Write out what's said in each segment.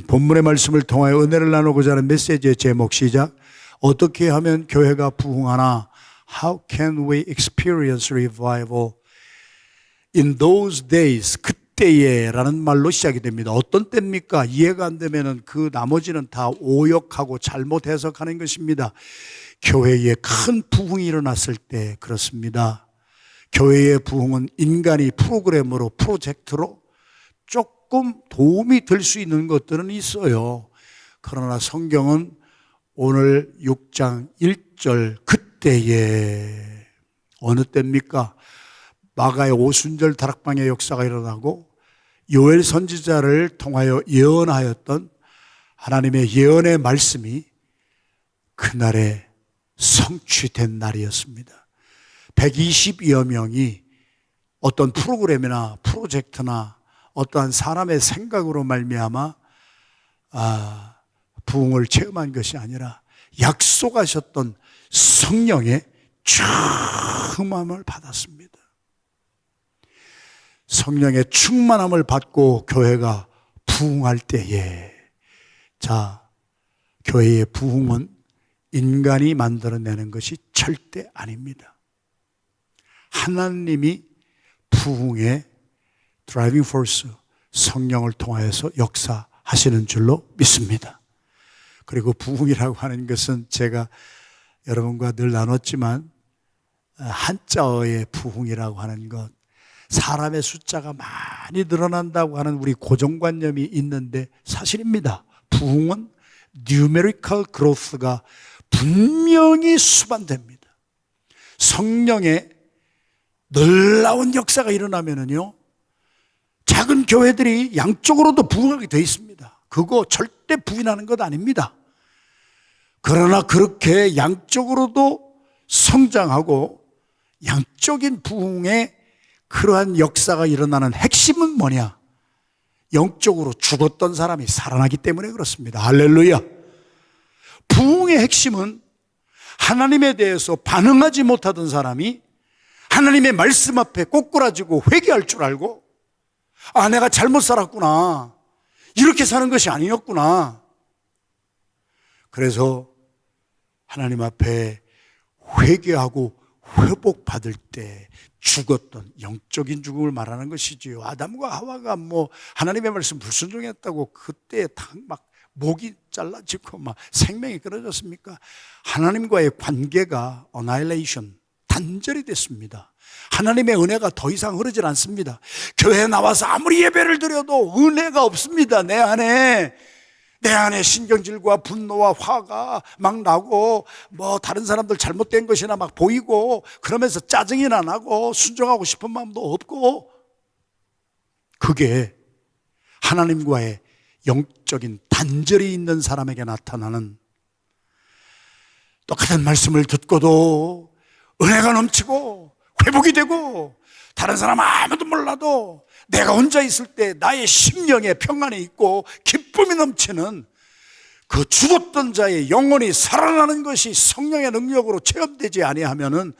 본문의 말씀을 통하여 은혜를 나누고자 하는 메시지의 제목 시작. 어떻게 하면 교회가 부흥하나? How can we experience revival in those days? 그때에 라는 말로 시작이 됩니다. 어떤 때입니까? 이해가 안 되면 그 나머지는 다 오역하고 잘못 해석하는 것입니다. 교회에 큰 부흥이 일어났을 때 그렇습니다. 교회의 부흥은 인간이 프로그램으로, 프로젝트로 조금 도움이 될 수 있는 것들은 있어요. 그러나 성경은 오늘 6장 1절 그때에, 어느 때입니까? 마가의 오순절 다락방의 역사가 일어나고 요엘 선지자를 통하여 예언하였던 하나님의 예언의 말씀이 그날에 성취된 날이었습니다. 120여 명이 어떤 프로그램이나 프로젝트나 어떠한 사람의 생각으로 말미암아 부흥을 체험한 것이 아니라 약속하셨던 성령의 충만함을 받았습니다. 성령의 충만함을 받고 교회가 부흥할 때에, 교회의 부흥은 인간이 만들어내는 것이 절대 아닙니다. 하나님이 부흥의 드라이빙 포스, 성령을 통하여서 역사하시는 줄로 믿습니다. 그리고 부흥이라고 하는 것은 제가 여러분과 늘 나눴지만 한자어의 부흥이라고 하는 것, 사람의 숫자가 많이 늘어난다고 하는 우리 고정관념이 있는데 사실입니다. 부흥은 numerical growth가 분명히 수반됩니다. 성령의 놀라운 역사가 일어나면은요, 작은 교회들이 양쪽으로도 부흥하게 되어 있습니다. 그거 절대 부인하는 것 아닙니다. 그러나 그렇게 양쪽으로도 성장하고 양적인 부흥의 그러한 역사가 일어나는 핵심은 뭐냐? 영적으로 죽었던 사람이 살아나기 때문에 그렇습니다. 할렐루야. 부흥의 핵심은 하나님에 대해서 반응하지 못하던 사람이 하나님의 말씀 앞에 꼬꾸라지고 회개할 줄 알고, 내가 잘못 살았구나, 이렇게 사는 것이 아니었구나. 그래서 하나님 앞에 회개하고 회복받을 때 죽었던 영적인 죽음을 말하는 것이지요. 아담과 하와가 하나님의 말씀 불순종했다고 그때 막 목이 잘라지고 막 생명이 끊어졌습니까? 하나님과의 관계가 annihilation, 단절이 됐습니다. 하나님의 은혜가 더 이상 흐르질 않습니다. 교회에 나와서 아무리 예배를 드려도 은혜가 없습니다. 내 안에 신경질과 분노와 화가 막 나고, 다른 사람들 잘못된 것이나 막 보이고, 그러면서 짜증이나 나고 순종하고 싶은 마음도 없고, 그게 하나님과의 영적인 단절이 있는 사람에게 나타나는, 똑같은 말씀을 듣고도 은혜가 넘치고 회복이 되고 다른 사람 아무도 몰라도 내가 혼자 있을 때 나의 심령에 평안이 있고 기쁨이 넘치는 그 죽었던 자의 영혼이 살아나는 것이 성령의 능력으로 체험되지 아니하면은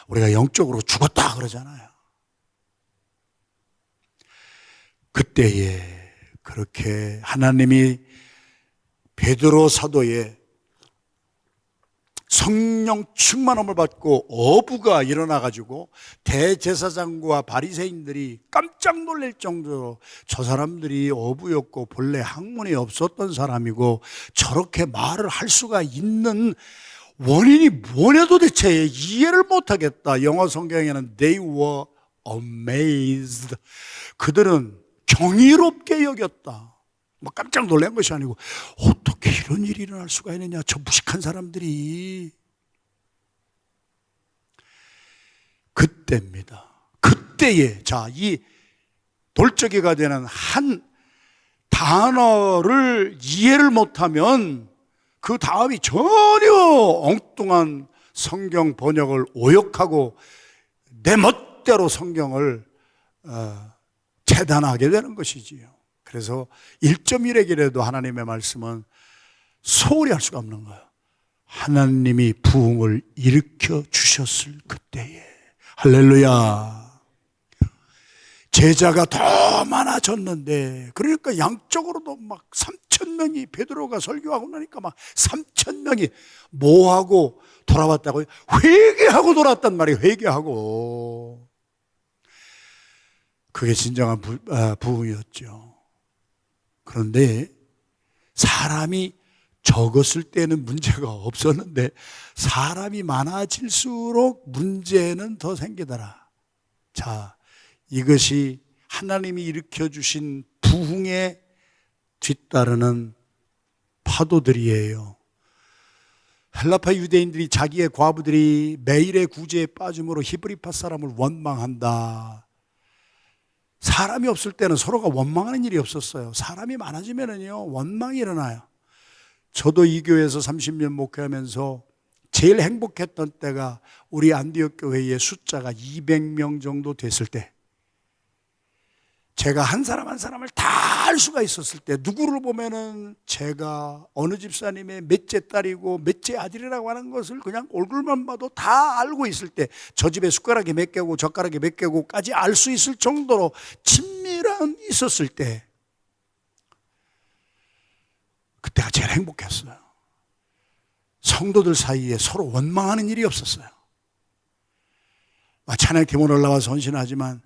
우리가 영적으로 죽었다 그러잖아요. 그때에 그렇게 하나님이 베드로 사도의 성령 충만함을 받고 어부가 일어나가지고 대제사장과 바리새인들이 깜짝 놀랄 정도로, 저 사람들이 어부였고 본래 학문이 없었던 사람이고 저렇게 말을 할 수가 있는 원인이 뭐냐 도대체 이해를 못하겠다. 영어 성경에는 they were amazed, 그들은 경이롭게 여겼다. 깜짝 놀란 것이 아니고 어떻게 이런 일이 일어날 수가 있느냐, 저 무식한 사람들이. 그때입니다. 그때에 이 돌적이가 되는 한 단어를 이해를 못하면 그 다음이 전혀 엉뚱한 성경 번역을 오역하고 내 멋대로 성경을 재단하게 되는 것이지요. 그래서 1.1회기라도 하나님의 말씀은 소홀히 할 수가 없는 거예요. 하나님이 부흥을 일으켜 주셨을 그때에. 할렐루야. 제자가 더 많아졌는데, 그러니까 양적으로도 막 3,000명이, 베드로가 설교하고 나니까 막 3,000명이 뭐하고 돌아왔다고요? 회개하고 돌아왔단 말이에요. 회개하고. 그게 진정한 부흥이었죠. 그런데 사람이 적었을 때는 문제가 없었는데 사람이 많아질수록 문제는 더 생기더라. 자, 이것이 하나님이 일으켜주신 부흥에 뒤따르는 파도들이에요. 헬라파 유대인들이 자기의 과부들이 매일의 구제에 빠짐으로 히브리파 사람을 원망한다. 사람이 없을 때는 서로가 원망하는 일이 없었어요. 사람이 많아지면은요, 원망이 일어나요. 저도 이 교회에서 30년 목회하면서 제일 행복했던 때가 우리 안디옥 교회의 숫자가 200명 정도 됐을 때, 제가 한 사람 한 사람을 다 알 수가 있었을 때, 누구를 보면은 제가 어느 집사님의 몇째 딸이고 몇째 아들이라고 하는 것을 그냥 얼굴만 봐도 다 알고 있을 때, 저 집에 숟가락이 몇 개고 젓가락이 몇 개고까지 알 수 있을 정도로 친밀한 있었을 때, 그때가 제일 행복했어요. 성도들 사이에 서로 원망하는 일이 없었어요. 찬양팀은 올라와서 헌신하지만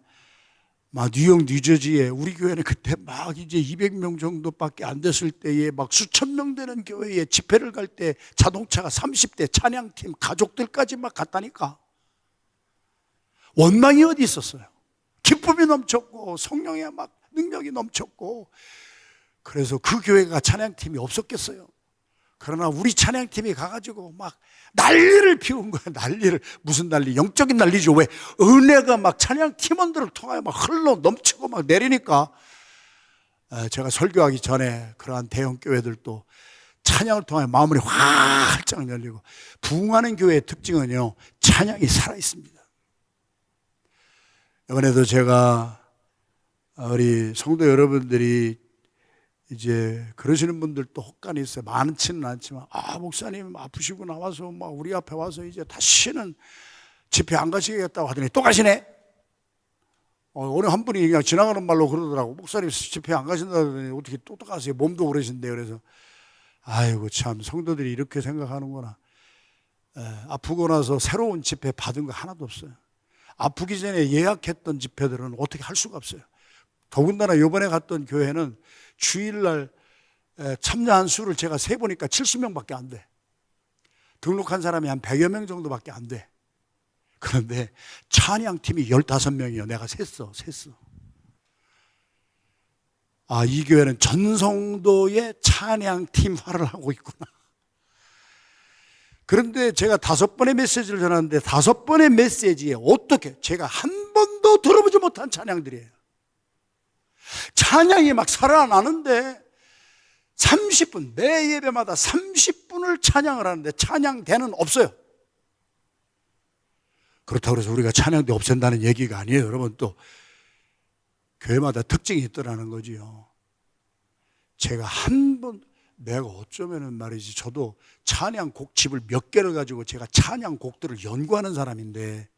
뉴욕, 뉴저지에 우리 교회는 그때 막 이제 200명 정도밖에 안 됐을 때에 막 수천 명 되는 교회에 집회를 갈 때 자동차가 30대 찬양팀 가족들까지 막 갔다니까. 원망이 어디 있었어요? 기쁨이 넘쳤고 성령의 막 능력이 넘쳤고, 그래서 그 교회가 찬양팀이 없었겠어요. 그러나 우리 찬양팀이 가가지고 막 난리를 피운 거예요. 난리를. 무슨 난리? 영적인 난리죠. 왜? 은혜가 막 찬양팀원들을 통하여 막 흘러 넘치고 막 내리니까, 제가 설교하기 전에 그러한 대형 교회들도 찬양을 통하여 마음이 활짝 열리고, 부흥하는 교회의 특징은요, 찬양이 살아있습니다. 이번에도 제가 우리 성도 여러분들이 이제 그러시는 분들도 혹간이 있어요. 많지는 않지만, 목사님 아프시고 나와서 막 우리 앞에 와서 이제 다시는 집회 안 가시겠다고 하더니 또 가시네. 오늘 한 분이 그냥 지나가는 말로 그러더라고. 목사님 집회 안 가신다더니 어떻게 또 가세요? 몸도 그러신데. 그래서 아이고 참, 성도들이 이렇게 생각하는구나. 아프고 나서 새로운 집회 받은 거 하나도 없어요. 아프기 전에 예약했던 집회들은 어떻게 할 수가 없어요. 더군다나 이번에 갔던 교회는 주일날 참여한 수를 제가 세보니까 70명밖에 안 돼. 등록한 사람이 한 100여 명 정도밖에 안 돼. 그런데 찬양팀이 15명이요. 내가 셌어. 이 교회는 전성도의 찬양팀화를 하고 있구나. 그런데 제가 5번의 메시지를 전하는데 5번의 메시지에 어떻게 제가 한 번도 들어보지 못한 찬양들이에요. 찬양이 막 살아나는데 30분, 매 예배마다 30분을 찬양을 하는데 찬양대는 없어요. 그렇다고 해서 우리가 찬양대 없앤다는 얘기가 아니에요. 여러분, 또 교회마다 특징이 있더라는 거지요. 제가 내가 어쩌면은 말이지, 저도 찬양곡집을 몇 개를 가지고 제가 찬양곡들을 연구하는 사람인데,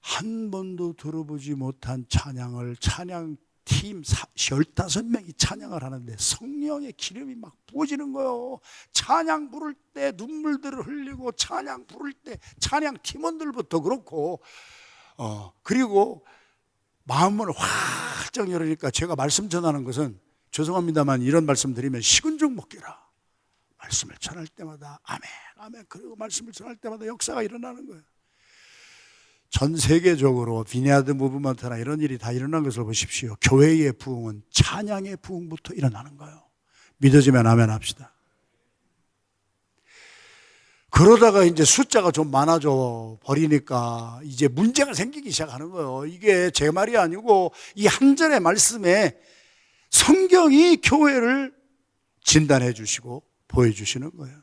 한 번도 들어보지 못한 찬양을 찬양팀 15명이 찬양을 하는데 성령의 기름이 막 부어지는 거예요. 찬양 부를 때 눈물들을 흘리고, 찬양 부를 때 찬양 팀원들부터 그렇고, 그리고 마음을 활짝 열으니까, 제가 말씀 전하는 것은 죄송합니다만 이런 말씀 드리면 식은 죽 먹기라. 말씀을 전할 때마다 아멘, 그리고 말씀을 전할 때마다 역사가 일어나는 거예요. 전 세계적으로 비니아드 무브먼트나 이런 일이 다 일어난 것을 보십시오. 교회의 부흥은 찬양의 부흥부터 일어나는 거예요. 믿어지면 아멘 합시다. 그러다가 이제 숫자가 좀 많아져 버리니까 이제 문제가 생기기 시작하는 거예요. 이게 제 말이 아니고 이 한 절의 말씀에 성경이 교회를 진단해 주시고 보여주시는 거예요.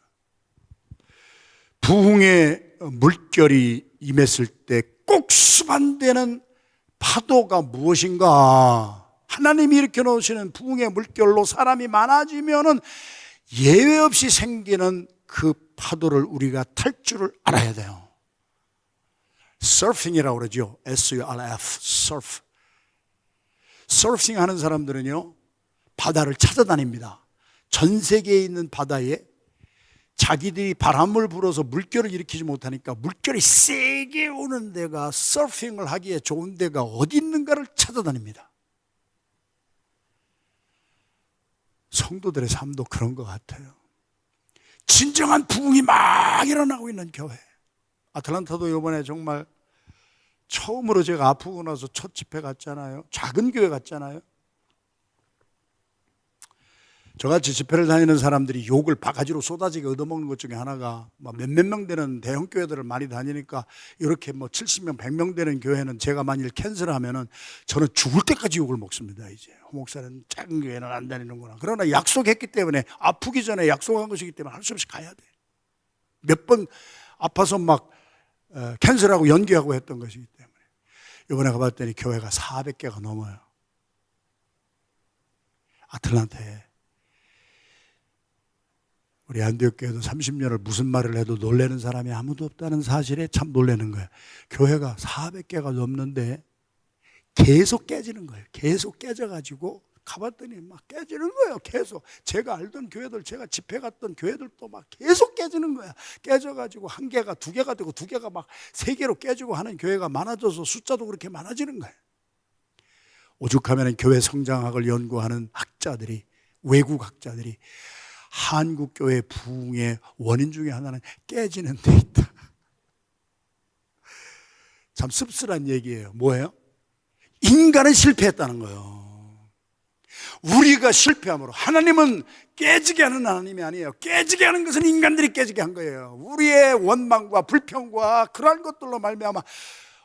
부흥의 물결이 임했을 때 꼭 수반되는 파도가 무엇인가? 하나님이 일으켜 놓으시는 부흥의 물결로 사람이 많아지면은 예외 없이 생기는 그 파도를 우리가 탈 줄을 알아야 돼요. 서핑이라고 그러죠. SURF, surf. 서핑 하는 사람들은요, 바다를 찾아다닙니다. 전 세계에 있는 바다에 자기들이 바람을 불어서 물결을 일으키지 못하니까 물결이 세게 오는 데가 서핑을 하기에 좋은 데가 어디 있는가를 찾아다닙니다. 성도들의 삶도 그런 것 같아요. 진정한 부흥이 막 일어나고 있는 교회. 아틀란타도 이번에 정말 처음으로 제가 아프고 나서 첫 집회 갔잖아요. 작은 교회 갔잖아요. 저같이 집회를 다니는 사람들이 욕을 바가지로 쏟아지게 얻어먹는 것 중에 하나가 몇몇 명 되는 대형 교회들을 많이 다니니까 이렇게 70명, 100명 되는 교회는 제가 만일 캔슬하면은 저는 죽을 때까지 욕을 먹습니다. 이제 목사는 작은 교회는 안 다니는구나. 그러나 약속했기 때문에 아프기 전에 약속한 것이기 때문에 할 수 없이 가야 돼. 몇 번 아파서 막 캔슬하고 연기하고 했던 것이기 때문에 이번에 가봤더니 교회가 400개가 넘어요. 아틀란타에. 우리 안디옥교회도 30년을 무슨 말을 해도 놀라는 사람이 아무도 없다는 사실에 참 놀라는 거예요. 교회가 400개가 넘는데 계속 깨지는 거예요. 계속 깨져가지고 가봤더니 막 깨지는 거예요. 계속 제가 알던 교회들, 제가 집회 갔던 교회들도 막 계속 깨지는 거야. 깨져가지고 한 개가 두 개가 되고 두 개가 막 세 개로 깨지고 하는 교회가 많아져서 숫자도 그렇게 많아지는 거예요. 오죽하면 교회 성장학을 연구하는 학자들이, 외국 학자들이 한국 교회 부흥의 원인 중에 하나는 깨지는 데 있다. 참 씁쓸한 얘기예요. 뭐예요? 인간은 실패했다는 거예요. 우리가 실패함으로, 하나님은 깨지게 하는 하나님이 아니에요. 깨지게 하는 것은 인간들이 깨지게 한 거예요. 우리의 원망과 불평과 그러한 것들로 말미암아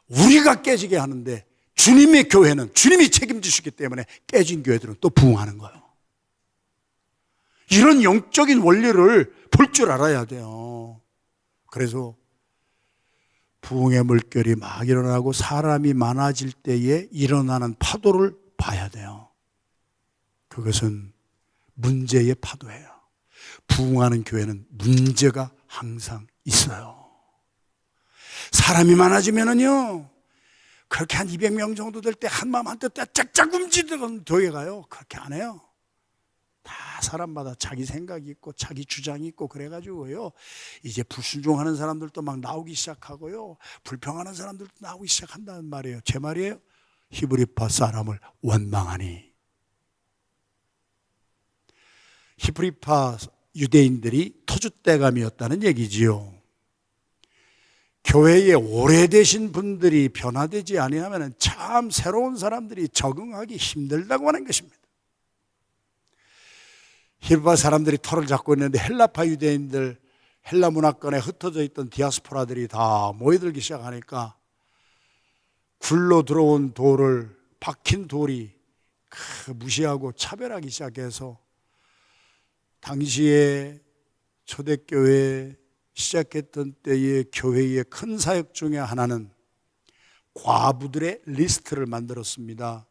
우리가 깨지게 하는데, 주님의 교회는 주님이 책임지시기 때문에 깨진 교회들은 또 부흥하는 거예요. 이런 영적인 원리를 볼 줄 알아야 돼요. 그래서 부흥의 물결이 막 일어나고 사람이 많아질 때에 일어나는 파도를 봐야 돼요. 그것은 문제의 파도예요. 부흥하는 교회는 문제가 항상 있어요. 사람이 많아지면은요, 그렇게 한 200명 정도 될 때 한 마음 한뜻 짝짝 움직이던 교회가요, 그렇게 안 해요. 다 사람마다 자기 생각이 있고 자기 주장이 있고 그래가지고요, 이제 불순종하는 사람들도 막 나오기 시작하고요, 불평하는 사람들도 나오기 시작한다는 말이에요. 제 말이에요. 히브리파 사람을 원망하니. 히브리파 유대인들이 터줏대감이었다는 얘기지요. 교회에 오래되신 분들이 변화되지 아니하면 참 새로운 사람들이 적응하기 힘들다고 하는 것입니다. 히브리파 사람들이 털을 잡고 있는데 헬라파 유대인들, 헬라 문화권에 흩어져 있던 디아스포라들이 다 모여들기 시작하니까 굴러 들어온 돌을, 박힌 돌이 무시하고 차별하기 시작해서 당시에 초대교회 시작했던 때의 교회의 큰 사역 중에 하나는 과부들의 리스트를 만들었습니다.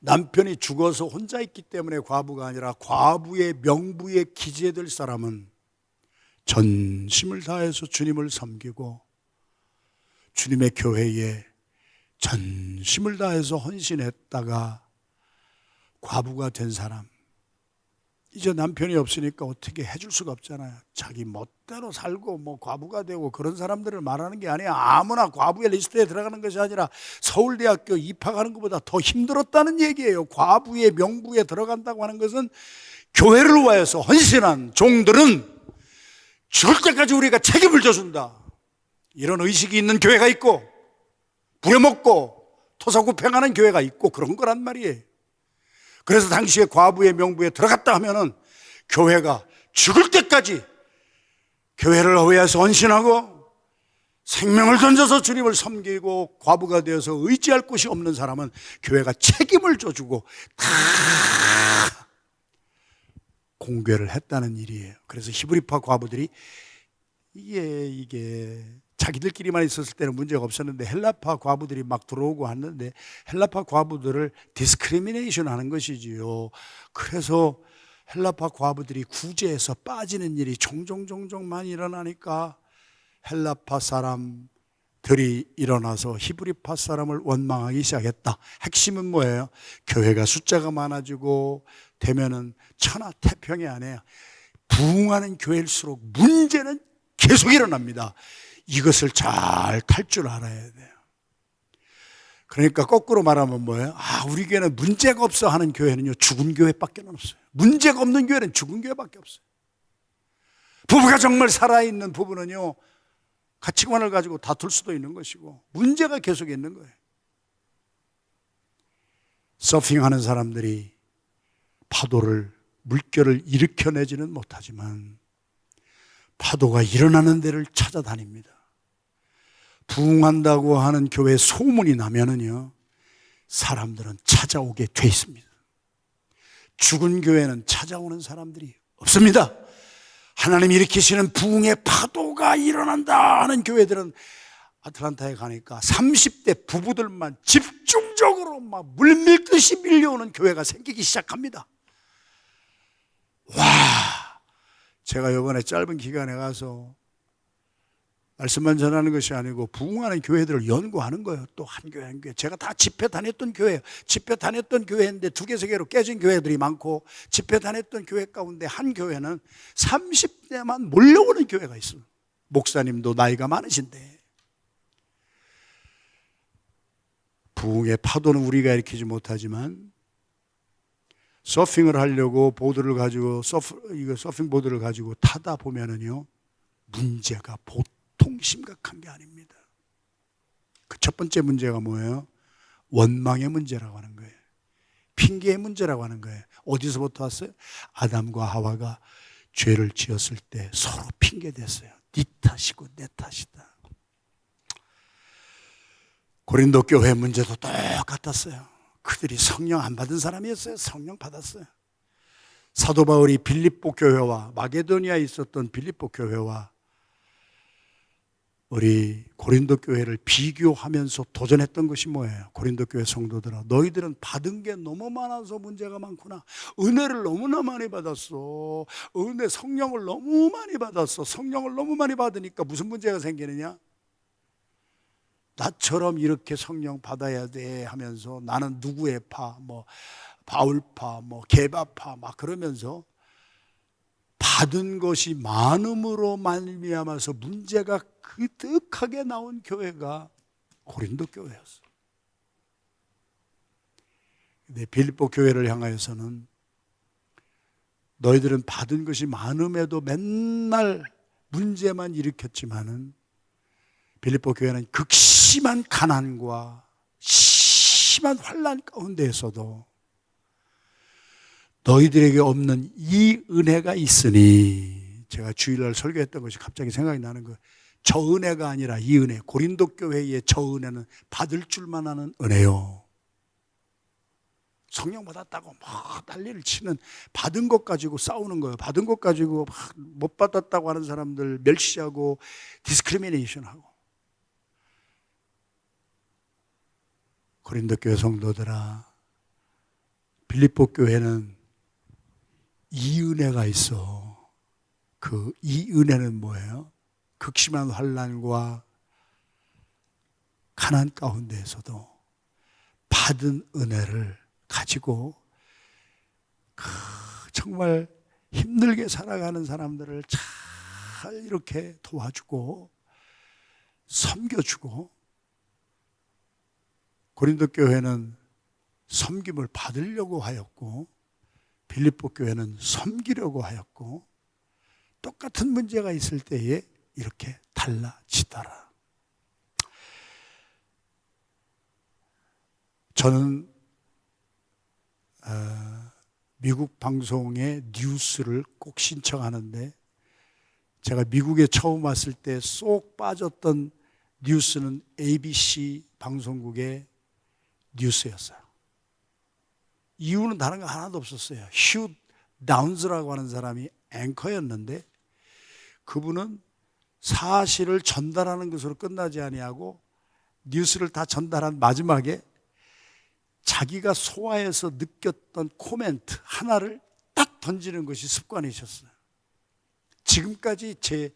남편이 죽어서 혼자 있기 때문에 과부가 아니라 과부의 명부에 기재될 사람은 전심을 다해서 주님을 섬기고 주님의 교회에 전심을 다해서 헌신했다가 과부가 된 사람, 이제 남편이 없으니까 어떻게 해줄 수가 없잖아요. 자기 멋대로 살고 과부가 되고 그런 사람들을 말하는 게 아니야. 아무나 과부의 리스트에 들어가는 것이 아니라 서울대학교 입학하는 것보다 더 힘들었다는 얘기예요. 과부의 명부에 들어간다고 하는 것은 교회를 위해서 헌신한 종들은 죽을 때까지 우리가 책임을 져준다, 이런 의식이 있는 교회가 있고, 부려먹고 토사구팽하는 교회가 있고, 그런 거란 말이에요. 그래서 당시에 과부의 명부에 들어갔다 하면은 교회가 죽을 때까지 교회를 위해서 헌신하고 생명을 던져서 주님을 섬기고, 과부가 되어서 의지할 곳이 없는 사람은 교회가 책임을 져주고 다 공개를 했다는 일이에요. 그래서 히브리파 과부들이 이게 자기들끼리만 있었을 때는 문제가 없었는데 헬라파 과부들이 막 들어오고 하는데 헬라파 과부들을 디스크리미네이션 하는 것이지요. 그래서 헬라파 과부들이 구제해서 빠지는 일이 종종 많이 일어나니까 헬라파 사람 들이 일어나서 히브리파 사람을 원망하기 시작했다. 핵심은 뭐예요? 교회가 숫자가 많아지고 되면은 천하태평이 아니에요. 부흥하는 교회일수록 문제는 계속 일어납니다. 이것을 잘 탈 줄 알아야 돼요. 그러니까 거꾸로 말하면 뭐예요? 우리 교회는 문제가 없어 하는 교회는요, 죽은 교회밖에 없어요. 문제가 없는 교회는 죽은 교회밖에 없어요. 부부가 정말 살아있는 부부는요, 가치관을 가지고 다툴 수도 있는 것이고 문제가 계속 있는 거예요. 서핑하는 사람들이 물결을 일으켜내지는 못하지만 파도가 일어나는 데를 찾아다닙니다. 부흥한다고 하는 교회 소문이 나면은요, 사람들은 찾아오게 돼 있습니다. 죽은 교회는 찾아오는 사람들이 없습니다. 하나님이 일으키시는 부흥의 파도가 일어난다 하는 교회들은 아틀란타에 가니까 30대 부부들만 집중적으로 막 물밀듯이 밀려오는 교회가 생기기 시작합니다. 와, 제가 이번에 짧은 기간에 가서 말씀만 전하는 것이 아니고 부흥하는 교회들을 연구하는 거예요. 또 한 교회 한 교회. 제가 다 집회 다녔던 교회예요. 집회 다녔던 교회인데 2개, 3개로 깨진 교회들이 많고, 집회 다녔던 교회 가운데 한 교회는 30대만 몰려오는 교회가 있어요. 목사님도 나이가 많으신데. 부흥의 파도는 우리가 일으키지 못하지만 서핑을 하려고 보드를 가지고 서핑 보드를 가지고 타다 보면은요, 문제가 보통 심각한 게 아닙니다. 그 첫 번째 문제가 뭐예요? 원망의 문제라고 하는 거예요. 핑계의 문제라고 하는 거예요. 어디서부터 왔어요? 아담과 하와가 죄를 지었을 때 서로 핑계댔어요. 네 탓이고 내 탓이다. 고린도 교회 문제도 똑같았어요. 그들이 성령 안 받은 사람이었어요. 성령 받았어요. 사도 바울이 빌립보 교회와 마게도니아에 있었던 빌립보 교회와 우리 고린도 교회를 비교하면서 도전했던 것이 뭐예요? 고린도 교회 성도들아, 너희들은 받은 게 너무 많아서 문제가 많구나. 은혜를 너무나 많이 받았어. 성령을 너무 많이 받았어. 성령을 너무 많이 받으니까 무슨 문제가 생기느냐? 나처럼 이렇게 성령 받아야 돼 하면서 나는 누구의 파, 바울파, 게바파 막 그러면서 받은 것이 많음으로 말미암아서 문제가 그득하게 나온 교회가 고린도 교회였어요. 근데 빌립보 교회를 향하여서는 너희들은 받은 것이 많음에도 맨날 문제만 일으켰지만은 빌립보 교회는 극심한 가난과 심한 환난 가운데에서도 너희들에게 없는 이 은혜가 있으니, 제가 주일날 설교했던 것이 갑자기 생각이 나는 거예요. 저 은혜가 아니라 이 은혜, 고린도 교회의 저 은혜는 받을 줄만 아는 은혜요. 성령 받았다고 막 난리를 치는, 받은 것 가지고 싸우는 거예요. 받은 것 가지고 막 못 받았다고 하는 사람들 멸시하고 디스크리미네이션하고. 고린도 교회 성도들아, 빌립보 교회는 이 은혜가 있어. 이 은혜는 뭐예요? 극심한 환난과 가난 가운데에서도 받은 은혜를 가지고 정말 힘들게 살아가는 사람들을 잘 이렇게 도와주고 섬겨주고, 고린도 교회는 섬김을 받으려고 하였고 빌립보 교회는 섬기려고 하였고, 똑같은 문제가 있을 때에 이렇게 달라지더라. 저는 미국 방송의 뉴스를 꼭 신청하는데, 제가 미국에 처음 왔을 때 쏙 빠졌던 뉴스는 ABC 방송국의 뉴스였어요. 이유는 다른 거 하나도 없었어요. 휴 다운즈라고 하는 사람이 앵커였는데, 그분은 사실을 전달하는 것으로 끝나지 아니하고 뉴스를 다 전달한 마지막에 자기가 소화해서 느꼈던 코멘트 하나를 딱 던지는 것이 습관이셨어요. 지금까지 제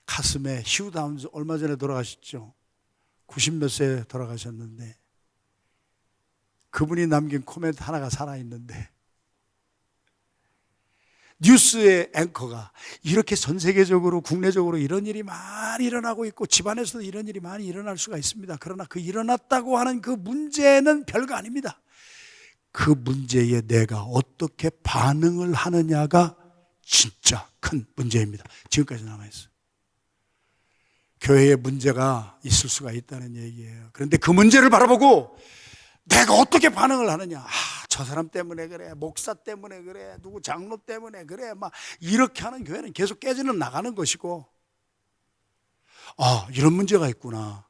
가슴에, 휴 다운즈 얼마 전에 돌아가셨죠. 90몇 세 돌아가셨는데 그분이 남긴 코멘트 하나가 살아있는데, 뉴스의 앵커가 이렇게 전 세계적으로 국내적으로 이런 일이 많이 일어나고 있고 집안에서도 이런 일이 많이 일어날 수가 있습니다. 그러나 그 일어났다고 하는 그 문제는 별거 아닙니다. 그 문제에 내가 어떻게 반응을 하느냐가 진짜 큰 문제입니다. 지금까지 남아있어요. 교회에 문제가 있을 수가 있다는 얘기예요. 그런데 그 문제를 바라보고 내가 어떻게 반응을 하느냐. 저 사람 때문에 그래, 목사 때문에 그래, 누구 장로 때문에 그래, 막 이렇게 하는 교회는 계속 깨지는 나가는 것이고, 이런 문제가 있구나.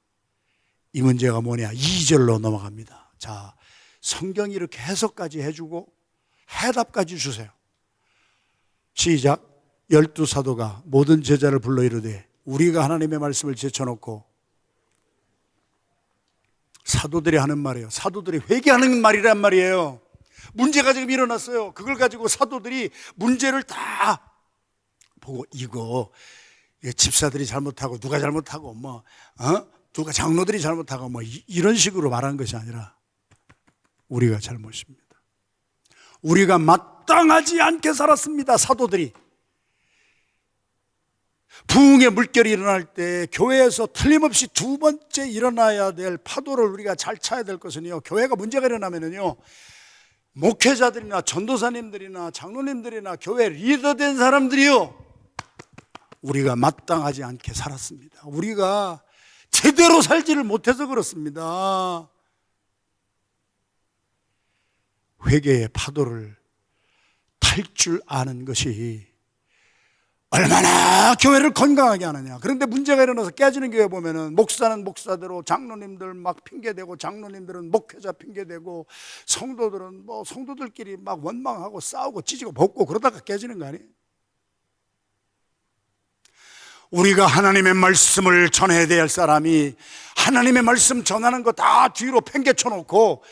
이 문제가 뭐냐. 2절로 넘어갑니다. 자, 성경이 이렇게 해석까지 해주고 해답까지 주세요. 시작. 12사도가 모든 제자를 불러 이르되 우리가 하나님의 말씀을 제쳐놓고, 사도들이 하는 말이에요. 사도들이 회개하는 말이란 말이에요. 문제가 지금 일어났어요. 그걸 가지고 사도들이 문제를 다 보고, 이거 집사들이 잘못하고 누가 잘못하고 누가 장로들이 잘못하고 이런 식으로 말하는 것이 아니라 우리가 잘못입니다. 우리가 마땅하지 않게 살았습니다. 사도들이 부흥의 물결이 일어날 때 교회에서 틀림없이 두 번째 일어나야 될 파도를 우리가 잘 차야 될 것은요, 교회가 문제가 일어나면은요, 목회자들이나 전도사님들이나 장로님들이나 교회 리더된 사람들이요, 우리가 마땅하지 않게 살았습니다. 우리가 제대로 살지를 못해서 그렇습니다. 회개의 파도를 탈 줄 아는 것이 얼마나 교회를 건강하게 하느냐. 그런데 문제가 일어나서 깨지는 교회 보면은 목사는 목사대로 장로님들 막 핑계대고, 장로님들은 목회자 핑계대고, 성도들은 성도들끼리 막 원망하고 싸우고 찢고 벗고 그러다가 깨지는 거 아니에요? 우리가 하나님의 말씀을 전해야 될 사람이 하나님의 말씀 전하는 거 다 뒤로 팽개쳐 놓고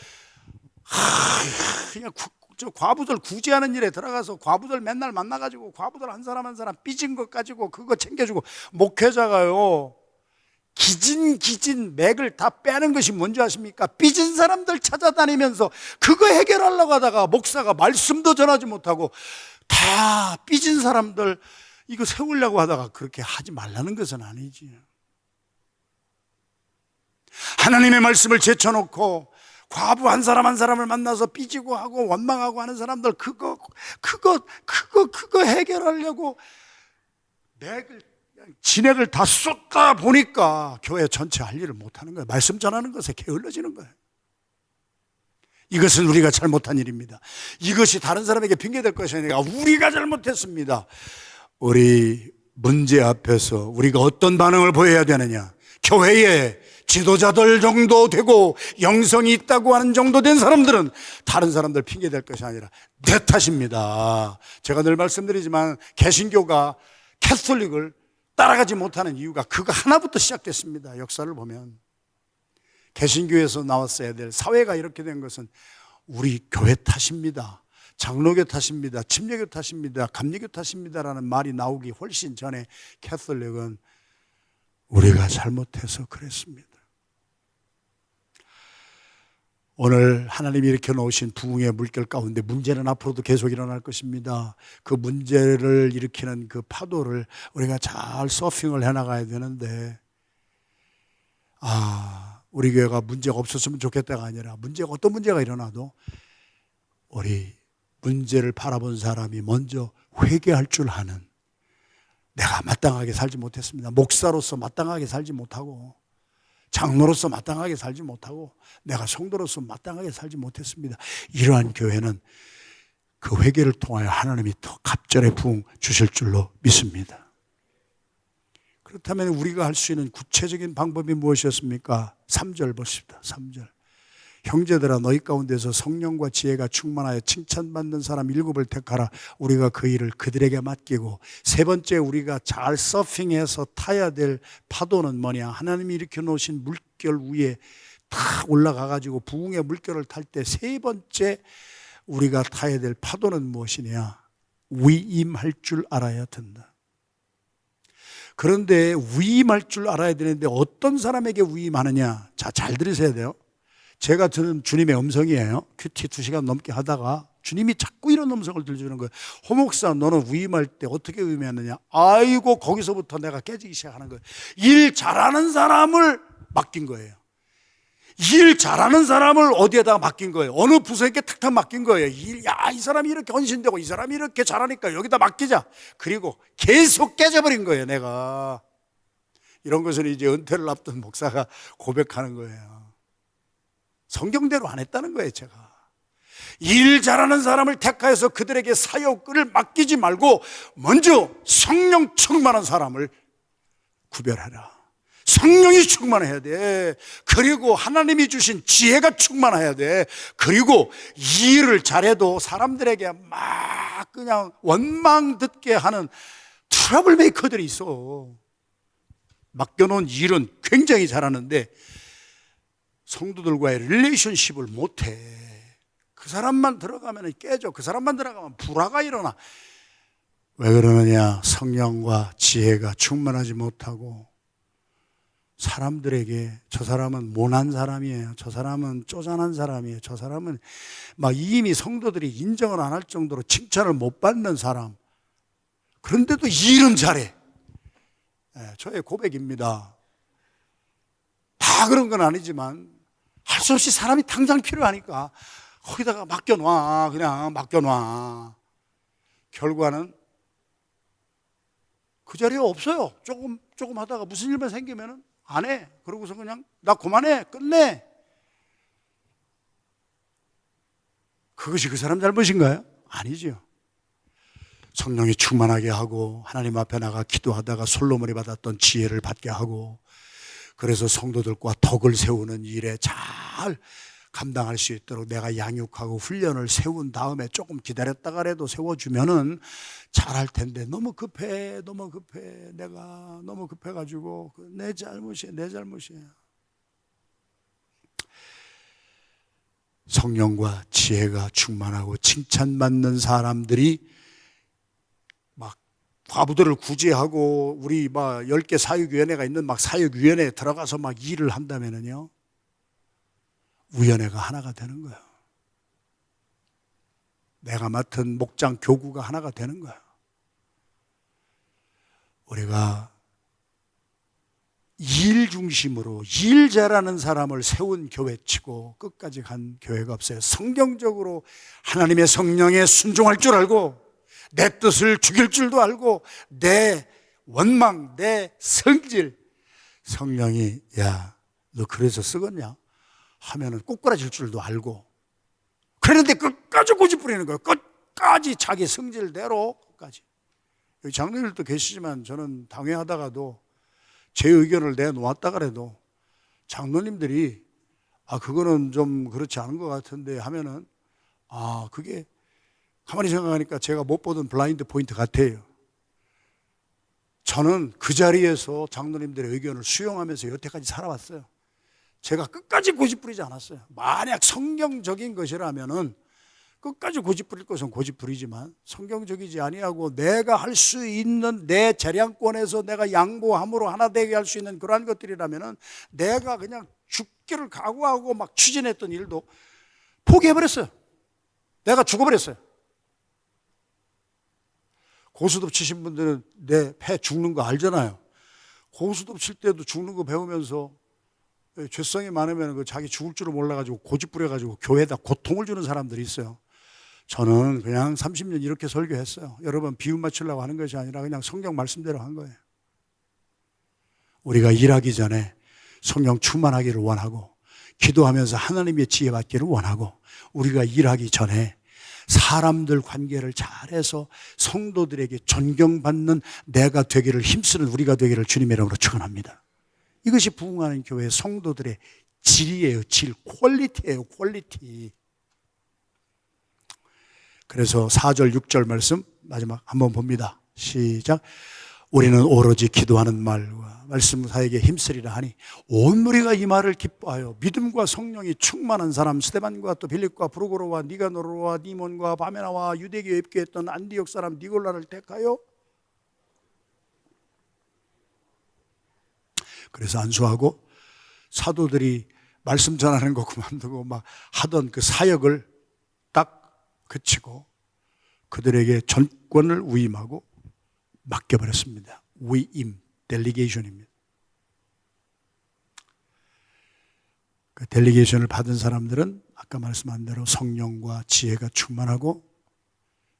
그냥 저 과부들 구제하는 일에 들어가서 과부들 맨날 만나가지고 과부들 한 사람 한 사람 삐진 것 가지고 그거 챙겨주고, 목회자가요 기진 맥을 다 빼는 것이 뭔지 아십니까? 삐진 사람들 찾아다니면서 그거 해결하려고 하다가 목사가 말씀도 전하지 못하고 다 삐진 사람들 이거 세우려고 하다가 그렇게 하지 말라는 것은 아니지. 하나님의 말씀을 제쳐놓고 과부 한 사람 한 사람을 만나서 삐지고 하고 원망하고 하는 사람들 그거 해결하려고 진액을 다 쏟다 보니까 교회 전체 할 일을 못하는 거예요. 말씀 전하는 것에 게을러지는 거예요. 이것은 우리가 잘못한 일입니다. 이것이 다른 사람에게 핑계될 것이 아니라 우리가 잘못했습니다. 우리 문제 앞에서 우리가 어떤 반응을 보여야 되느냐. 교회에 지도자들 정도 되고 영성이 있다고 하는 정도 된 사람들은 다른 사람들 핑계댈 것이 아니라 내 탓입니다. 제가 늘 말씀드리지만 개신교가 캐톨릭을 따라가지 못하는 이유가 그거 하나부터 시작됐습니다. 역사를 보면 개신교에서 나왔어야 될, 사회가 이렇게 된 것은 우리 교회 탓입니다. 장로교 탓입니다. 침례교 탓입니다. 감리교 탓입니다라는 말이 나오기 훨씬 전에 캐톨릭은 우리가 잘못해서 그랬습니다. 오늘 하나님이 일으켜 놓으신 부흥의 물결 가운데 문제는 앞으로도 계속 일어날 것입니다. 그 문제를 일으키는 그 파도를 우리가 잘 서핑을 해나가야 되는데, 우리 교회가 문제가 없었으면 좋겠다가 아니라 어떤 문제가 일어나도 우리 문제를 바라본 사람이 먼저 회개할 줄 아는, 내가 마땅하게 살지 못했습니다. 목사로서 마땅하게 살지 못하고, 장로로서 마땅하게 살지 못하고, 내가 성도로서 마땅하게 살지 못했습니다. 이러한 교회는 그 회개를 통하여 하나님이 더 갑절의 부흥 주실 줄로 믿습니다. 그렇다면 우리가 할 수 있는 구체적인 방법이 무엇이었습니까? 3절 보십시다. 3절. 형제들아 너희 가운데서 성령과 지혜가 충만하여 칭찬받는 사람 7을 택하라. 우리가 그 일을 그들에게 맡기고, 세 번째 우리가 잘 서핑해서 타야 될 파도는 뭐냐? 하나님이 일으켜 놓으신 물결 위에 탁 올라가가지고 부흥의 물결을 탈 때 세 번째 우리가 타야 될 파도는 무엇이냐? 위임할 줄 알아야 된다. 그런데 위임할 줄 알아야 되는데 어떤 사람에게 위임하느냐? 자, 잘 들으셔야 돼요. 제가 들은 주님의 음성이에요. 큐티 2시간 넘게 하다가 주님이 자꾸 이런 음성을 들려주는 거예요. 호목사, 너는 위임할 때 어떻게 위임했느냐? 아이고, 거기서부터 내가 깨지기 시작하는 거예요. 일 잘하는 사람을 맡긴 거예요. 일 잘하는 사람을 어디에다가 맡긴 거예요? 어느 부서에게 탁탁 맡긴 거예요. 이 사람이 이렇게 헌신되고 이 사람이 이렇게 잘하니까 여기다 맡기자. 그리고 계속 깨져버린 거예요, 내가. 이런 것은 이제 은퇴를 앞둔 목사가 고백하는 거예요. 성경대로 안 했다는 거예요, 제가. 일 잘하는 사람을 택하여서 그들에게 사역을 맡기지 말고 먼저 성령 충만한 사람을 구별하라. 성령이 충만해야 돼. 그리고 하나님이 주신 지혜가 충만해야 돼. 그리고 일을 잘해도 사람들에게 막 그냥 원망 듣게 하는 트러블 메이커들이 있어. 맡겨놓은 일은 굉장히 잘하는데 성도들과의 릴레이션십을 못해. 그 사람만 들어가면 깨져. 그 사람만 들어가면 불화가 일어나. 왜 그러느냐? 성령과 지혜가 충만하지 못하고 사람들에게 저 사람은 모난 사람이에요. 저 사람은 쪼잔한 사람이에요. 저 사람은 막 이미 성도들이 인정을 안 할 정도로 칭찬을 못 받는 사람. 그런데도 일은 잘해. 네, 저의 고백입니다. 다 그런 건 아니지만 할 수 없이 사람이 당장 필요하니까 거기다가 맡겨놔. 그냥 맡겨놔. 결과는 그 자리에 없어요. 조금 하다가 무슨 일만 생기면은 안 해. 그러고서 그냥 나 그만해. 끝내. 그것이 그 사람 잘못인가요? 아니죠. 성령이 충만하게 하고 하나님 앞에 나가 기도하다가 솔로몬이 받았던 지혜를 받게 하고 그래서 성도들과 덕을 세우는 일에 잘 감당할 수 있도록 내가 양육하고 훈련을 세운 다음에 조금 기다렸다가라도 세워주면은 잘할 텐데 너무 급해. 내가 너무 급해가지고 내 잘못이에요. 성령과 지혜가 충만하고 칭찬받는 사람들이 막 과부들을 구제하고 우리 막 10개 사육위원회가 있는 막 사육위원회에 들어가서 막 일을 한다면은요. 위원회가 하나가 되는 거예요. 내가 맡은 목장 교구가 하나가 되는 거예요. 우리가 일 중심으로 일 잘하는 사람을 세운 교회치고 끝까지 간 교회가 없어요. 성경적으로 하나님의 성령에 순종할 줄 알고 내 뜻을 죽일 줄도 알고 내 원망, 내 성질 성령이 야, 너 그래서 쓰겄냐? 하면은 꼬꾸라질 줄도 알고 그런데 끝까지 고집부리는 거예요. 끝까지 자기 성질대로 끝까지. 여기 장로님들도 계시지만 저는 당회하다가도 제 의견을 내놓았다 그래도 장로님들이 그거는 좀 그렇지 않은 것 같은데 하면은 그게 가만히 생각하니까 제가 못 보던 블라인드 포인트 같아요. 저는 그 자리에서 장로님들의 의견을 수용하면서 여태까지 살아왔어요. 제가 끝까지 고집부리지 않았어요. 만약 성경적인 것이라면은 끝까지 고집부릴 것은 고집부리지만 성경적이지 아니하고 내가 할 수 있는 내 재량권에서 내가 양보함으로 하나 되게 할 수 있는 그러한 것들이라면은 내가 그냥 죽기를 각오하고 막 추진했던 일도 포기해버렸어요. 내가 죽어버렸어요. 고수톱 치신 분들은 내 폐 죽는 거 알잖아요. 고수톱 칠 때도 죽는 거 배우면서 죄성이 많으면 그 자기 죽을 줄을 몰라가지고 고집 부려가지고 교회에다 고통을 주는 사람들이 있어요. 저는 그냥 30년 이렇게 설교했어요. 여러분 비유 맞추려고 하는 것이 아니라 그냥 성경 말씀대로 한 거예요. 우리가 일하기 전에 성령 충만하기를 원하고 기도하면서 하나님의 지혜 받기를 원하고 우리가 일하기 전에 사람들 관계를 잘해서 성도들에게 존경받는 내가 되기를 힘쓰는 우리가 되기를 주님의 이름으로 축원합니다. 이것이 부흥하는 교회의 성도들의 질이에요. 질, 퀄리티예요. 퀄리티. 그래서 4절 6절 말씀 마지막 한번 봅니다. 시작. 우리는 오로지 기도하는 말과 말씀 사에게 힘쓰리라 하니 온 무리가 이 말을 기뻐하여 믿음과 성령이 충만한 사람 스데반과 또 빌립과 브루고로와 니가노르와 니몬과 바메나와 유대교에 입교했던 안디옥 사람 니골라를 택하여 그래서 안수하고 사도들이 말씀 전하는 거 그만두고 막 하던 그 사역을 딱 그치고 그들에게 전권을 위임하고 맡겨버렸습니다. 위임, 델리게이션입니다. 그 델리게이션을 받은 사람들은 아까 말씀한 대로 성령과 지혜가 충만하고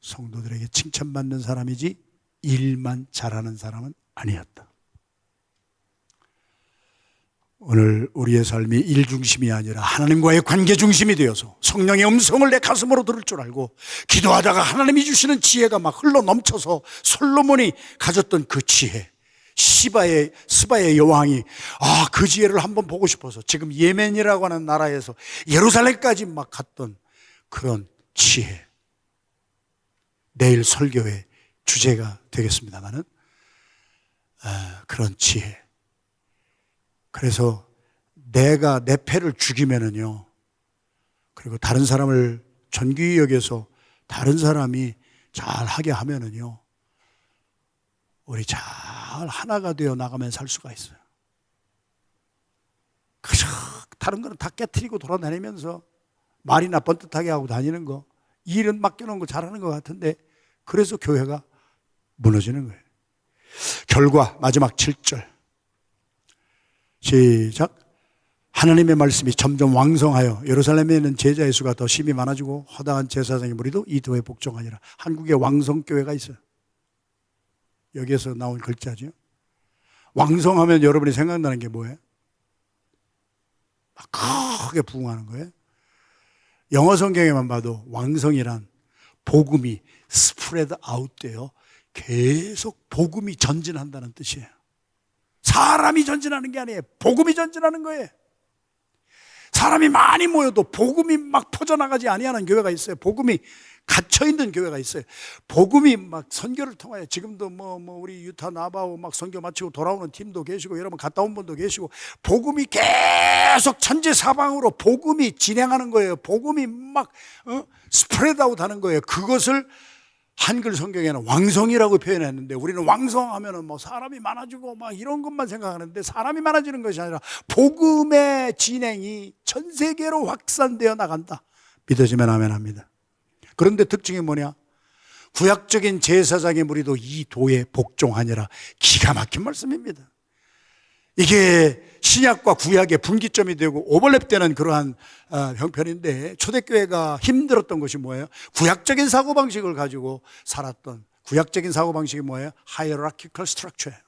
성도들에게 칭찬받는 사람이지 일만 잘하는 사람은 아니었다. 오늘 우리의 삶이 일 중심이 아니라 하나님과의 관계 중심이 되어서 성령의 음성을 내 가슴으로 들을 줄 알고 기도하다가 하나님이 주시는 지혜가 막 흘러 넘쳐서 솔로몬이 가졌던 그 지혜, 스바의 여왕이 그 지혜를 한번 보고 싶어서 지금 예멘이라고 하는 나라에서 예루살렘까지 막 갔던 그런 지혜. 내일 설교의 주제가 되겠습니다만은 그런 지혜. 그래서 내가 내 패를 죽이면은요, 그리고 다른 사람을 존귀히 여겨서 다른 사람이 잘하게 하면은요, 우리 잘 하나가 되어 나가면 살 수가 있어요. 그저 다른 거는 다 깨트리고 돌아다니면서 말이나 번듯하게 하고 다니는 거, 일은 맡겨놓은 거 잘하는 것 같은데 그래서 교회가 무너지는 거예요. 결과 마지막 7절 시작. 하나님의 말씀이 점점 왕성하여 예루살렘에는 제자의 수가 더 심히 많아지고 허다한 제사장의 무리도 이 도에 복종하니라. 한국에 왕성교회가 있어요. 여기에서 나온 글자죠. 왕성하면 여러분이 생각나는 게 뭐예요? 크게 부흥하는 거예요. 영어 성경에만 봐도 왕성이란 복음이 스프레드 아웃돼요. 계속 복음이 전진한다는 뜻이에요. 사람이 전진하는 게 아니에요. 복음이 전진하는 거예요. 사람이 많이 모여도 복음이 막 퍼져나가지 아니하는 교회가 있어요. 복음이 갇혀있는 교회가 있어요. 복음이 막 선교를 통하여 지금도 우리 유타 나바오 막 선교 마치고 돌아오는 팀도 계시고 여러분 갔다 온 분도 계시고 복음이 계속 천지사방으로 복음이 진행하는 거예요. 복음이 막 스프레드 아웃 하는 거예요. 그것을 한글 성경에는 왕성이라고 표현했는데 우리는 왕성하면은 뭐 사람이 많아지고 막 이런 것만 생각하는데 사람이 많아지는 것이 아니라 복음의 진행이 전 세계로 확산되어 나간다. 믿어지면 아멘 합니다. 그런데 특징이 뭐냐? 구약적인 제사장의 무리도 이 도에 복종하니라. 기가 막힌 말씀입니다. 이게 신약과 구약의 분기점이 되고 오버랩되는 그러한 형편인데 초대교회가 힘들었던 것이 뭐예요? 구약적인 사고방식을 가지고 살았던 구약적인 사고방식이 뭐예요? Hierarchical structure예요.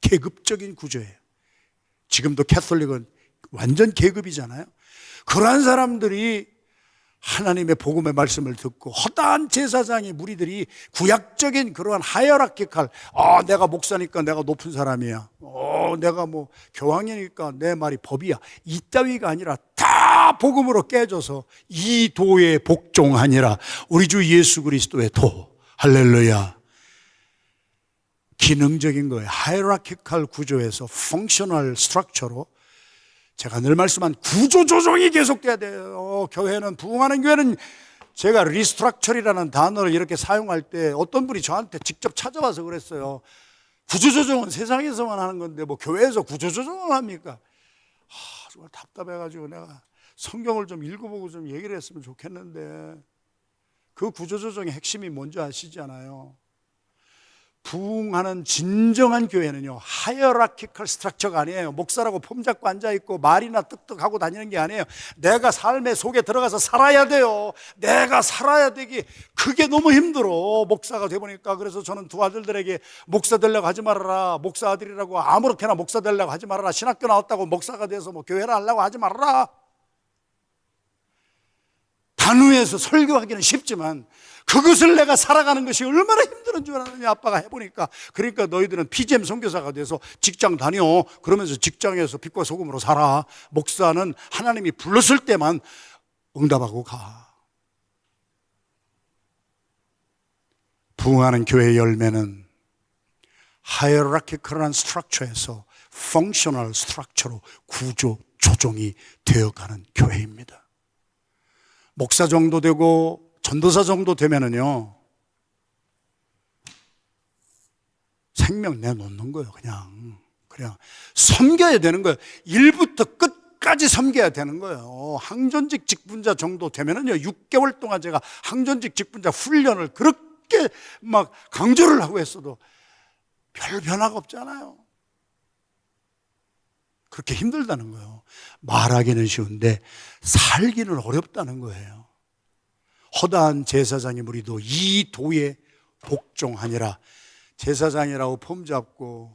계급적인 구조예요. 지금도 캐톨릭은 완전 계급이잖아요. 그러한 사람들이 하나님의 복음의 말씀을 듣고 허다한 제사장의 무리들이 구약적인 그러한 하이어라키칼, 내가 목사니까 내가 높은 사람이야, 내가 뭐 교황이니까 내 말이 법이야, 이따위가 아니라 다 복음으로 깨져서 이 도에 복종하니라. 우리 주 예수 그리스도의 도. 할렐루야. 기능적인 거예요. 하이어라키칼 구조에서 펑셔널 스트럭처로 제가 늘 말씀한 구조조정이 계속돼야 돼요. 교회는, 부흥하는 교회는 제가 리스트럭처리라는 단어를 이렇게 사용할 때 어떤 분이 저한테 직접 찾아와서 그랬어요. 구조조정은 세상에서만 하는 건데 뭐 교회에서 구조조정을 합니까? 정말 답답해가지고 내가 성경을 좀 읽어보고 좀 얘기를 했으면 좋겠는데 그 구조조정의 핵심이 뭔지 아시잖아요. 부흥하는 진정한 교회는요, 하이어라키컬 스트럭처가 아니에요. 목사라고 폼 잡고 앉아있고 말이나 뜩뜩하고 다니는 게 아니에요. 내가 삶의 속에 들어가서 살아야 돼요. 내가 살아야 되기, 그게 너무 힘들어, 목사가 되보니까. 그래서 저는 두 아들들에게 목사 되려고 하지 말아라, 목사 아들이라고 아무렇게나 목사 되려고 하지 말아라, 신학교 나왔다고 목사가 돼서 뭐 교회를 하려고 하지 말아라. 단위에서 설교하기는 쉽지만 그것을 내가 살아가는 것이 얼마나 힘든 줄 아느냐, 아빠가 해보니까. 그러니까 너희들은 PGM 선교사가 돼서 직장 다녀. 그러면서 직장에서 빛과 소금으로 살아. 목사는 하나님이 불렀을 때만 응답하고 가. 부흥하는 교회의 열매는 하이어라키컬한 스트럭처에서 펑셔널 스트럭처로 구조 조정이 되어가는 교회입니다. 목사 정도 되고 전도사 정도 되면은요, 생명 내놓는 거예요. 그냥 그냥 섬겨야 되는 거예요. 1부터 끝까지 섬겨야 되는 거예요. 항전직 직분자 정도 되면은요, 6개월 동안 제가 항전직 직분자 훈련을 그렇게 막 강조를 하고 했어도 별 변화가 없잖아요. 그렇게 힘들다는 거예요. 말하기는 쉬운데 살기는 어렵다는 거예요. 허다한 제사장의 무리도 이 도에 복종하니라. 제사장이라고 폼 잡고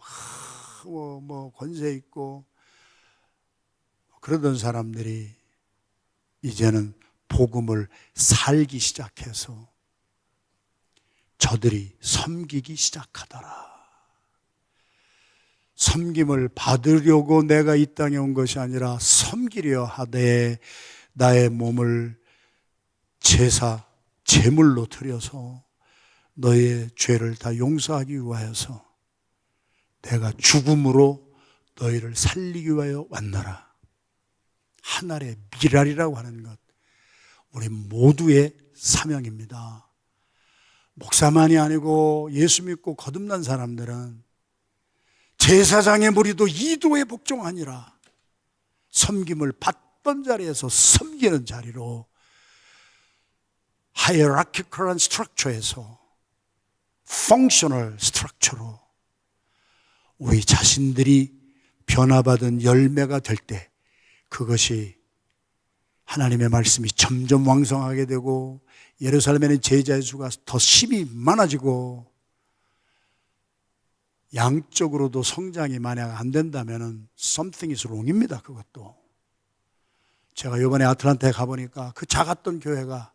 권세 있고 그러던 사람들이 이제는 복음을 살기 시작해서 저들이 섬기기 시작하더라. 섬김을 받으려고 내가 이 땅에 온 것이 아니라 섬기려 하되 나의 몸을 제물로 드려서 너의 죄를 다 용서하기 위하여서 내가 죽음으로 너희를 살리기 위하여 왔노라. 하늘의 미랄이라고 하는 것, 우리 모두의 사명입니다. 목사만이 아니고 예수 믿고 거듭난 사람들은 제사장의 무리도 이도에 복종하니라. 섬김을 받던 자리에서 섬기는 자리로 hierarchical structure에서 functional structure로 우리 자신들이 변화받은 열매가 될 때 그것이 하나님의 말씀이 점점 왕성하게 되고 예루살렘에는 제자의 수가 더 심히 많아지고 양적으로도 성장이 만약 안 된다면 something is wrong입니다. 그것도. 제가 이번에 아틀란타에 가보니까 그 작았던 교회가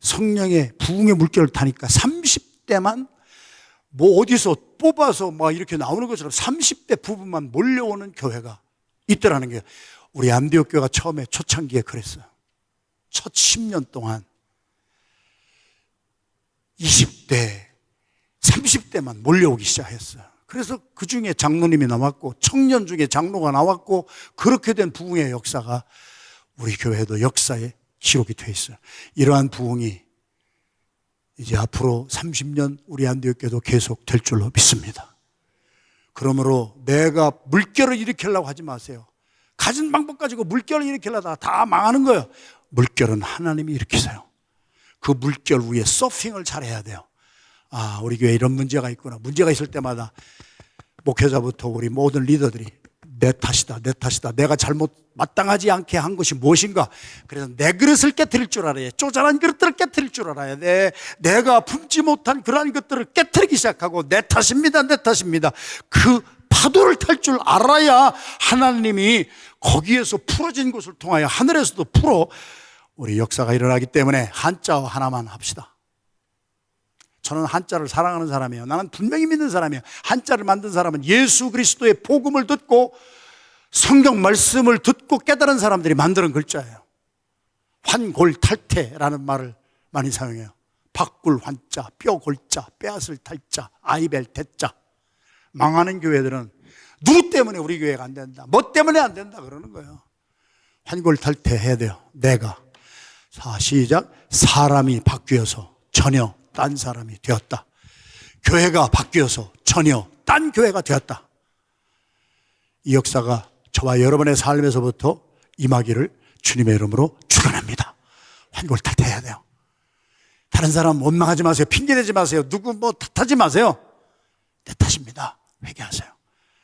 성령의 부흥의 물결을 타니까 30대만 뭐 어디서 뽑아서 막 이렇게 나오는 것처럼 30대 부부만 몰려오는 교회가 있더라는 게, 우리 안디옥 교회가 처음에 초창기에 그랬어요. 첫 10년 동안 20대 30대만 몰려오기 시작했어요. 그래서 그 중에 장로님이 나왔고 청년 중에 장로가 나왔고 그렇게 된 부흥의 역사가 우리 교회도 역사에 기록이 되어 있어요. 이러한 부흥이 이제 앞으로 30년 우리 안디옥 교회도 계속 될 줄로 믿습니다. 그러므로 내가 물결을 일으키려고 하지 마세요. 가진 방법 가지고 물결을 일으키려다가 다 망하는 거예요. 물결은 하나님이 일으키세요. 그 물결 위에 서핑을 잘해야 돼요. 아, 우리 교회에 이런 문제가 있구나. 문제가 있을 때마다 목회자부터 우리 모든 리더들이 내 탓이다, 내 탓이다. 내가 잘못 마땅하지 않게 한 것이 무엇인가. 그래서 내 그릇을 깨트릴 줄 알아야 돼. 쪼잔한 그릇들을 깨트릴 줄 알아야 돼. 내가 품지 못한 그러한 것들을 깨트리기 시작하고 내 탓입니다, 내 탓입니다. 그 파도를 탈 줄 알아야 하나님이 거기에서 풀어진 것을 통하여 하늘에서도 풀어 우리 역사가 일어나기 때문에 한자와 하나만 합시다. 저는 한자를 사랑하는 사람이에요. 나는 분명히 믿는 사람이에요. 한자를 만든 사람은 예수 그리스도의 복음을 듣고 성경 말씀을 듣고 깨달은 사람들이 만드는 글자예요. 환골탈태라는 말을 많이 사용해요. 박굴 환자, 뼈골자, 빼앗을 탈자, 아이벨 대자. 망하는 교회들은 누구 때문에 우리 교회가 안 된다, 뭐 때문에 안 된다 그러는 거예요. 환골탈태 해야 돼요. 내가. 자, 시작. 사람이 바뀌어서 전혀 딴 사람이 되었다. 교회가 바뀌어서 전혀 딴 교회가 되었다. 이 역사가 저와 여러분의 삶에서부터 임하기를 주님의 이름으로 축원합니다. 환골탈태해야 돼요. 다른 사람 원망하지 마세요. 핑계대지 마세요. 누구 뭐 탓하지 마세요. 내 탓입니다. 회개하세요.